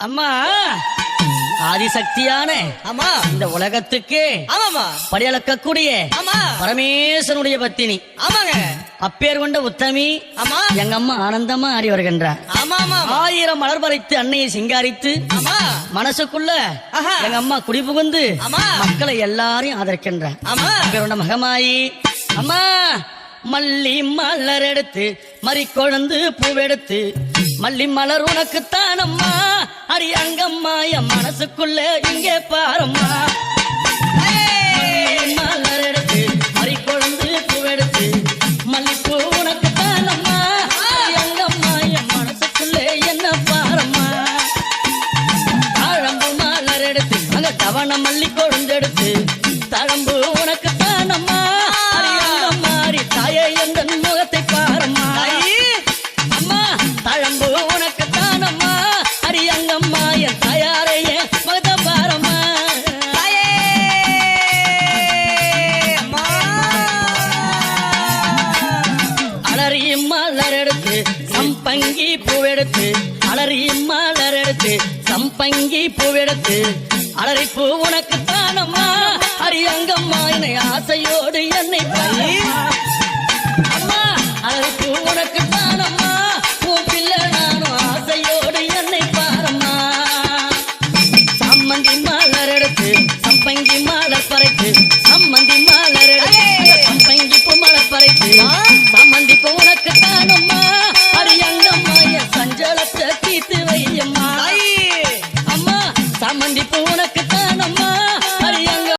அம்மா ஆதிசக்தியான ஆமா இந்த உலகத்துக்கு ஆமாமா படியளக்கக்கூடிய ஆமா பரமேஸ்வரனுடைய பத்தினி ஆமாங்க அப்பேர் கொண்ட உத்தமி ஆமா எங்க அம்மா ஆனந்தமா ஆடி வருகின்றார். ஆமா ஆமா 1000 மலர் பறித்து அன்னையை சிங்காரித்து ஆமா மனசுக்குள்ள ஆஹா. எங்க அம்மா குடிபுகுந்து ஆமா. மக்களை எல்லாரையும் ஆதரிக்கின்றார். ஆமா அப்பேர் கொண்ட மகமாயி அம்மா மல்லி மலர் எடுத்து மறிக்கொழுந்து பூவெடுத்து மல்லி மலர் உனக்குத்தான் அம்மா அடி அங்கம்மா என் மனசுக்குள்ள இங்கே பாரம்மா. மல்லி மலர் எடுத்து மறிக்கொழுந்து பூவெடுத்து மல்லிப்பூ உனக்குத்தான் அம்மா அடி அங்கம்மா என் மனசுக்குள்ள என்ன பாரம்மா. தாழம்பு மலர் எடுத்து அங்க தவண மல்லி கொழுந்தெடுத்து தழம்பு உனக்குத்தான் அம்மா அடி அங்கம்மா அடி தாயே எந்த முகத்தை பாரம்மா. அம்மா தழம்பு உனக்குத்தான் அம்மா அடி அங்கம்மா என் தாயாரைய முகத்தை பாரம்மா. அலறி மலர் எடுத்து சம்பங்கி பூவெடுத்து அலறி மலர் எடுத்து சம்பங்கி பூவெடுத்து அலறி பூ உனக்குத்தான் அம்மா அடி அங்கம்மா என்னை ஆசையோடு